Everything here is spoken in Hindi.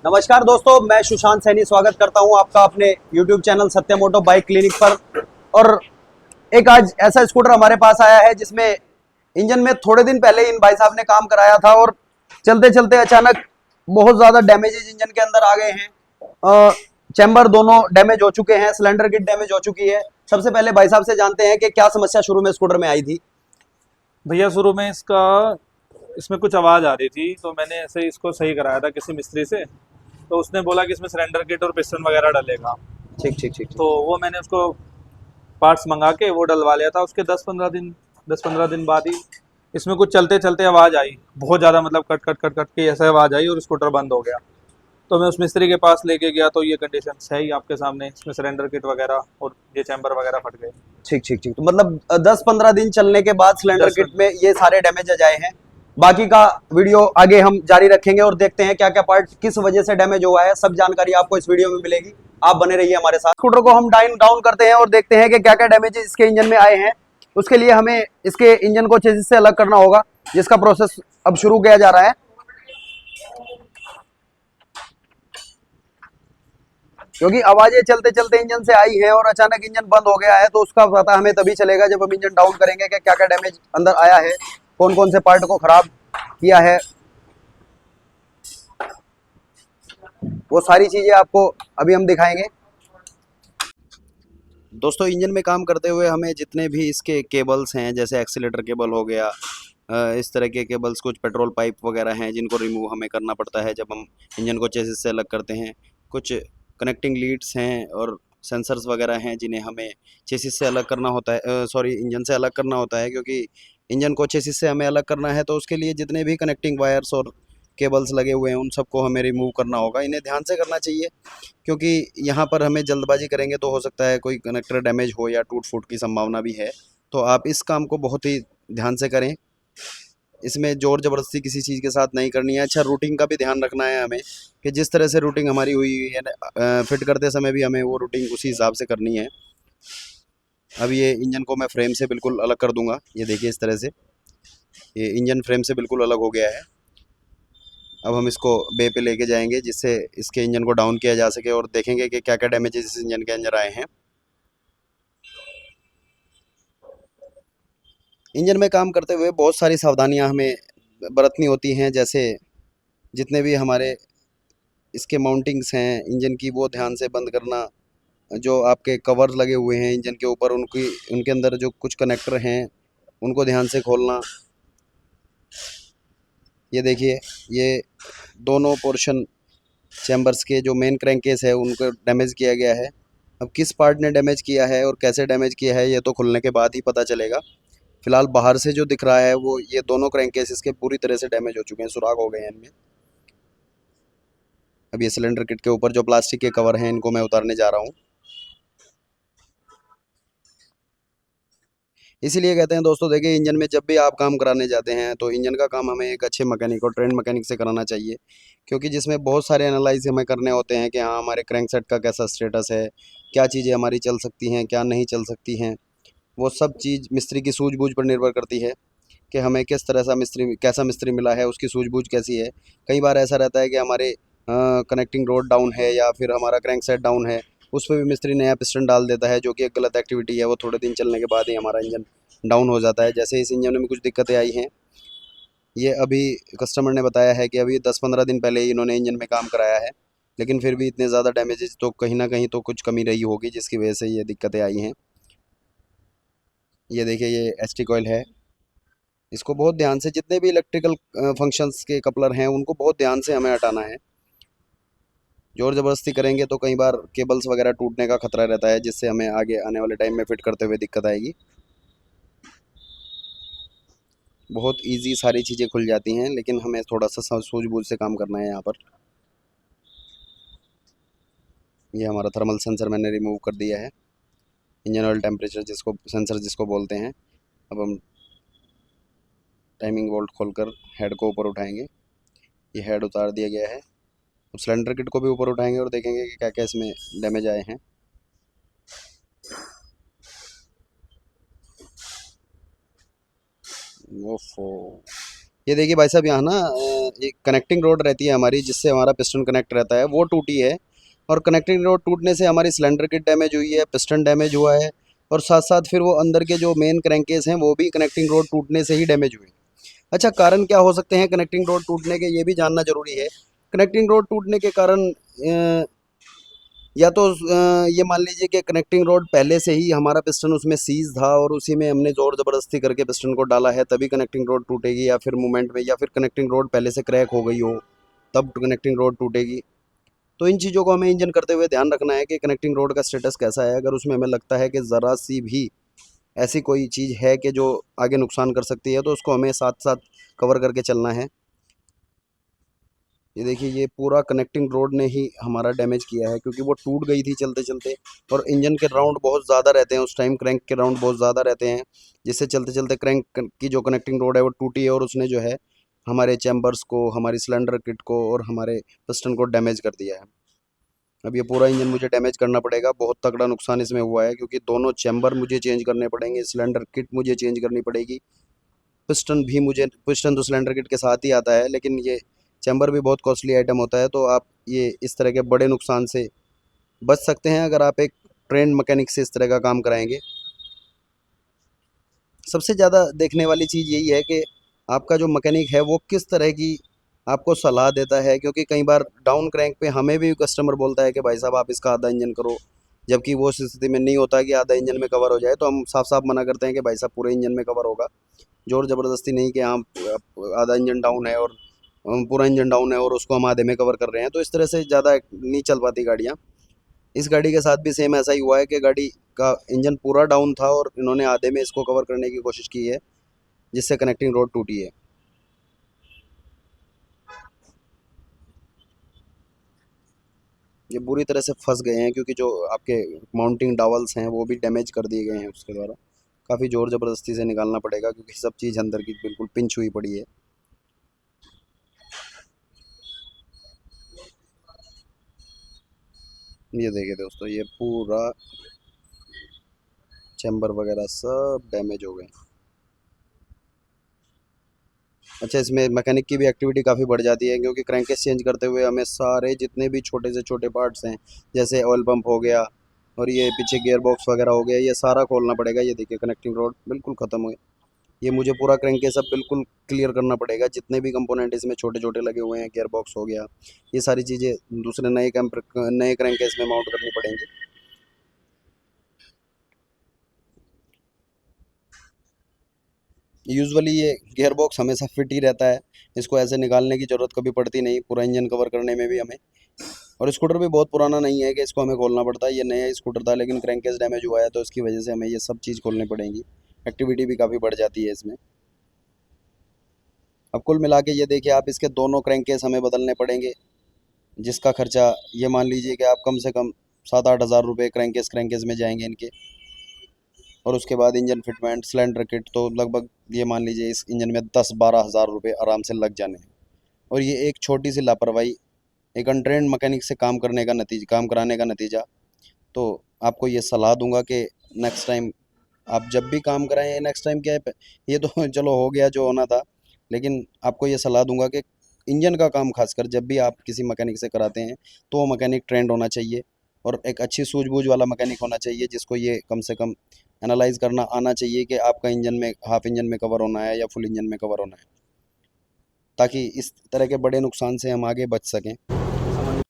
नमस्कार दोस्तों, मैं सुशांत सैनी स्वागत करता हूं आपका अपने YouTube चैनल सत्यम ऑटो बाइक क्लिनिक पर। और एक आज ऐसा स्कूटर हमारे पास आया है जिसमें इंजन में थोड़े दिन पहले इन भाई साहब ने काम कराया था और चलते चलते अचानक बहुत ज़्यादा डैमेजेस इंजन के अंदर आ गए हैं। चैम्बर दोनों डैमेज हो चुके हैं, सिलेंडर किट डैमेज हो चुकी है। सबसे पहले भाई साहब से जानते हैं कि क्या समस्या शुरू में स्कूटर में आई थी। भैया शुरू में इसमें कुछ आवाज़ आ रही थी, तो मैंने ऐसे इसको सही कराया था किसी मिस्त्री से। तो उसने बोला कि इसमें सिलेंडर किट और पिस्टन वगैरह डलेगा। ठीक ठीक ठीक ठीक। तो वो मैंने उसको पार्ट्स मंगा के वो डलवा लिया था। उसके 10-15 दिन बाद ही इसमें कुछ चलते चलते आवाज़ आई, बहुत ज़्यादा, मतलब कट कट कट कट के ऐसे आवाज़ आई और स्कूटर बंद हो गया। तो मैं उस मिस्त्री के पास लेके गया, तो ये कंडीशन है ही आपके सामने। इसमें सिलेंडर किट वगैरह और ये चैम्बर वगैरह फट गए। ठीक ठीक ठीक। तो मतलब 10-15 दिन चलने के बाद सिलेंडर दस किट मिनट में ये सारे डैमेज आए हैं। बाकी का वीडियो आगे हम जारी रखेंगे और देखते हैं क्या क्या पार्ट किस वजह से डैमेज हुआ है। सब जानकारी आपको इस वीडियो में मिलेगी, आप बने रहिए हमारे साथ। स्कूटर को हम डाउन डाउन करते हैं और देखते हैं कि क्या क्या डैमेजेस इसके इंजन में आए हैं। उसके लिए हमें इसके इंजन को चेसिस से अलग करना होगा, जिसका प्रोसेस अब शुरू किया जा रहा है। क्योंकि आवाजें चलते चलते इंजन से आई है और अचानक इंजन बंद हो गया है, तो उसका पता हमें तभी चलेगा जब हम इंजन डाउन करेंगे कि क्या क्या डैमेज अंदर आया है, कौन कौन से पार्ट को खराब किया है। वो सारी चीजें आपको अभी हम दिखाएंगे। दोस्तों, इंजन में काम करते हुए हमें जितने भी इसके केबल्स हैं, जैसे एक्सीलेटर केबल हो गया, इस तरह के केबल्स, कुछ पेट्रोल पाइप वगैरह हैं जिनको रिमूव हमें करना पड़ता है जब हम इंजन को चेसिस से अलग करते हैं। कुछ कनेक्टिंग लीड्स हैं और सेंसर्स वगैरह हैं जिन्हें हमें चेसिस से अलग करना होता है, सॉरी, इंजन से अलग करना होता है। क्योंकि इंजन को चेसिस से हमें अलग करना है तो उसके लिए जितने भी कनेक्टिंग वायर्स और केबल्स लगे हुए हैं उन सबको हमें रिमूव करना होगा। इन्हें ध्यान से करना चाहिए, क्योंकि यहाँ पर हमें जल्दबाजी करेंगे तो हो सकता है कोई कनेक्टर डैमेज हो या टूट फूट की संभावना भी है। तो आप इस काम को बहुत ही ध्यान से करें, इसमें ज़ोर ज़बरदस्ती किसी चीज़ के साथ नहीं करनी है। अच्छा, रूटिंग का भी ध्यान रखना है हमें, कि जिस तरह से रूटिंग हमारी हुई है फिट करते समय भी हमें वो रूटिंग उसी हिसाब से करनी है। अब ये इंजन को मैं फ्रेम से बिल्कुल अलग कर दूंगा। ये देखिए, इस तरह से ये इंजन फ्रेम से बिल्कुल अलग हो गया है। अब हम इसको बे पे लेके जाएंगे जिससे इसके इंजन को डाउन किया जा सके और देखेंगे कि क्या क्या डैमेजेस इस इंजन के अंदर आए हैं। इंजन में काम करते हुए बहुत सारी सावधानियां हमें बरतनी होती हैं, जैसे जितने भी हमारे इसके माउंटिंग्स हैं इंजन की, वो ध्यान से बंद करना। जो आपके कवर लगे हुए हैं इंजन के ऊपर, उनकी उनके अंदर जो कुछ कनेक्टर हैं उनको ध्यान से खोलना। ये देखिए, ये दोनों पोर्शन चैम्बर्स के जो मेन क्रैंक केस है उनको डैमेज किया गया है। अब किस पार्ट ने डैमेज किया है और कैसे डैमेज किया है ये तो खुलने के बाद ही पता चलेगा। फिलहाल बाहर से जो दिख रहा है वो ये दोनों क्रैंक केस इसके पूरी तरह से डैमेज हो चुके हैं, सुराख हो गए हैं इनमें। अब ये सिलेंडर किट के ऊपर जो प्लास्टिक के कवर हैं इनको मैं उतारने जा रहा हूँ। इसीलिए कहते हैं दोस्तों, देखिए, इंजन में जब भी आप काम कराने जाते हैं तो इंजन का काम हमें एक अच्छे मैकेनिक और ट्रेंड मैकेनिक से कराना चाहिए। क्योंकि जिसमें बहुत सारे एनालाइज हमें करने होते हैं कि हाँ, हमारे क्रैंक सेट का कैसा स्टेटस है, क्या चीज़ें हमारी चल सकती हैं, क्या नहीं चल सकती हैं। वो सब चीज़ मिस्त्री की सूझबूझ पर निर्भर करती है कि हमें किस तरह सा मिस्त्री, कैसा मिस्त्री मिला है, उसकी सूझबूझ कैसी है। कई बार ऐसा रहता है कि हमारे कनेक्टिंग रोड डाउन है या फिर हमारा क्रैंक सेट डाउन है, उस पर भी मिस्त्री नया पिस्टन डाल देता है, जो कि एक गलत एक्टिविटी है। वो थोड़े दिन चलने के बाद ही हमारा इंजन डाउन हो जाता है। जैसे इस इंजन में कुछ दिक्कतें आई हैं, ये अभी कस्टमर ने बताया है कि अभी 10-15 दिन पहले ही इन्होंने इंजन में काम कराया है, लेकिन फिर भी इतने ज़्यादा डैमेजेस तो कहीं ना कहीं तो कुछ कमी रही होगी जिसकी वजह से ये दिक्कतें आई हैं। ये देखिए, ये एसटी कॉइल है, इसको बहुत ध्यान से, जितने भी इलेक्ट्रिकल फंक्शंस के कपलर हैं उनको बहुत ध्यान से हमें हटाना है। ज़ोर ज़बरदस्ती करेंगे तो कई बार केबल्स वगैरह टूटने का खतरा रहता है, जिससे हमें आगे आने वाले टाइम में फिट करते हुए दिक्कत आएगी। बहुत इजी सारी चीज़ें खुल जाती हैं, लेकिन हमें थोड़ा सा सूझबूझ से काम करना है यहाँ पर। ये हमारा थर्मल सेंसर मैंने रिमूव कर दिया है, इंजन ऑयल टेम्परेचर जिसको सेंसर जिसको बोलते हैं। अब हम टाइमिंग वोल्ट खोलकर हेड को ऊपर उठाएंगे। ये हेड उतार दिया गया है। अब सिलेंडर किट को भी ऊपर उठाएंगे और देखेंगे कि क्या क्या इसमें डैमेज आए हैं। ओफो, ये देखिए भाई साहब, यहाँ ना एक कनेक्टिंग रोड रहती है हमारी, जिससे हमारा पिस्टन कनेक्ट रहता है, वो टूटी है। और कनेक्टिंग रोड टूटने से हमारी सिलेंडर किट डैमेज हुई है, पिस्टन डैमेज हुआ है, और साथ साथ फिर वो अंदर के जो मेन क्रैंकेस हैं वो भी कनेक्टिंग रोड टूटने से ही डैमेज हुए। अच्छा, कारण क्या हो सकते हैं कनेक्टिंग रोड टूटने के, ये भी जानना जरूरी है। कनेक्टिंग रोड टूटने के कारण या तो ये मान लीजिए कि कनेक्टिंग रोड पहले से ही हमारा पिस्टन उसमें सीज था और उसी में हमने ज़ोर ज़बरदस्ती करके पिस्टन को डाला है, तभी कनेक्टिंग रोड टूटेगी, या फिर मूवमेंट में, या फिर कनेक्टिंग रोड पहले से क्रैक हो गई हो तब कनेक्टिंग रोड टूटेगी। तो इन चीज़ों को हमें इंजन करते हुए ध्यान रखना है कि कनेक्टिंग रोड का स्टेटस कैसा है। अगर उसमें हमें लगता है कि ज़रा सी भी ऐसी कोई चीज़ है कि जो आगे नुकसान कर सकती है, तो उसको हमें साथ साथ कवर करके चलना है। ये देखिए, ये पूरा कनेक्टिंग रोड ने ही हमारा डैमेज किया है, क्योंकि वो टूट गई थी चलते चलते, और इंजन के राउंड बहुत ज़्यादा रहते हैं उस टाइम, क्रैंक के राउंड बहुत ज़्यादा रहते हैं, जिससे चलते चलते क्रैंक की जो कनेक्टिंग रोड है वो टूटी है, और उसने जो है हमारे चैम्बर्स को, हमारी सिलेंडर किट को और हमारे पिस्टन को डैमेज कर दिया है। अब ये पूरा इंजन मुझे डैमेज करना पड़ेगा, बहुत तगड़ा नुकसान इसमें हुआ है, क्योंकि दोनों चैम्बर मुझे चेंज करने पड़ेंगे, सिलेंडर किट मुझे चेंज करनी पड़ेगी, पिस्टन तो सिलेंडर किट के साथ ही आता है, लेकिन ये चैम्बर भी बहुत कॉस्टली आइटम होता है। तो आप ये इस तरह के बड़े नुकसान से बच सकते हैं अगर आप एक ट्रेंड मैकेनिक से इस तरह का काम कराएंगे। सबसे ज़्यादा देखने वाली चीज़ यही है कि आपका जो मैकेनिक है वो किस तरह की आपको सलाह देता है, क्योंकि कई बार डाउन क्रैंक पे हमें भी कस्टमर बोलता है कि भाई साहब आप इसका आधा इंजन करो, जबकि वो स्थिति में नहीं होता कि आधा इंजन में कवर हो जाए, तो हम साफ साफ मना करते हैं कि भाई साहब पूरे इंजन में कवर होगा। जोर ज़बरदस्ती नहीं कि हाँ आधा इंजन डाउन है और पूरा इंजन डाउन है और उसको हम आधे में कवर कर रहे हैं, तो इस तरह से ज़्यादा नहीं चल पाती गाड़ियाँ। इस गाड़ी के साथ भी सेम ऐसा ही हुआ है कि गाड़ी का इंजन पूरा डाउन था और इन्होंने आधे में इसको कवर करने की कोशिश की है, जिससे कनेक्टिंग रोड टूटी है। ये बुरी तरह से फंस गए हैं, क्योंकि जो आपके माउंटिंग डावल्स हैं वो भी डैमेज कर दिए गए हैं उसके द्वारा। काफ़ी ज़ोर ज़बरदस्ती से निकालना पड़ेगा, क्योंकि सब चीज़ अंदर की बिल्कुल पिंच हुई पड़ी है। ये देखिए दोस्तों, ये पूरा चैम्बर वगैरह सब डैमेज हो गए। अच्छा, इसमें मैकेनिक की भी एक्टिविटी काफ़ी बढ़ जाती है, क्योंकि क्रैंकेस चेंज करते हुए हमें सारे जितने भी छोटे से छोटे पार्ट्स हैं, जैसे ऑयल पंप हो गया और ये पीछे गियर बॉक्स वगैरह हो गया, ये सारा खोलना पड़ेगा। ये देखिए कनेक्टिंग रोड बिल्कुल ख़त्म हुए। ये मुझे पूरा क्रैंकेस अब बिल्कुल क्लियर करना पड़ेगा, जितने भी कंपोनेंट इसमें छोटे छोटे लगे हुए हैं, गियर बॉक्स हो गया, ये सारी चीज़ें दूसरे नए क्रैंकेस में माउंट करनी पड़ेंगी। यूजुअली ये गियर बॉक्स हमेशा फिट ही रहता है, इसको ऐसे निकालने की ज़रूरत कभी पड़ती नहीं, पूरा इंजन कवर करने में भी हमें। और स्कूटर भी बहुत पुराना नहीं है कि इसको हमें खोलना पड़ता है, ये नया स्कूटर था, लेकिन क्रैंकेस डैमेज हुआ है तो इसकी वजह से हमें ये सब चीज़ खोलनी पड़ेंगी। एक्टिविटी भी काफ़ी बढ़ जाती है इसमें। अब कुल मिला के ये देखिए, आप इसके दोनों क्रैंकेस हमें बदलने पड़ेंगे, जिसका खर्चा ये मान लीजिए कि आप कम से कम 7-8 हज़ार रुपये क्रैंकेस क्रैंकेस में जाएंगे इनके। और उसके बाद इंजन फिटमेंट, सिलेंडर किट, तो लगभग ये मान लीजिए इस इंजन में 10-12 हज़ार रुपये आराम से लग जाने हैं। और ये एक छोटी सी लापरवाही, एक अनट्रेंड मैकेनिक से काम कराने का नतीजा। तो आपको ये सलाह दूंगा कि नेक्स्ट टाइम आप जब भी काम कराएं, नेक्स्ट टाइम क्या है, ये तो चलो हो गया जो होना था, लेकिन आपको ये सलाह दूंगा कि इंजन का काम खासकर जब भी आप किसी मैकेनिक से कराते हैं, तो वो मैकेनिक ट्रेंड होना चाहिए और एक अच्छी सूझबूझ वाला मैकेनिक होना चाहिए, जिसको ये कम से कम एनालाइज करना आना चाहिए कि आपका इंजन में हाफ इंजन में कवर होना है या फुल इंजन में कवर होना है, ताकि इस तरह के बड़े नुकसान से हम आगे बच सकें।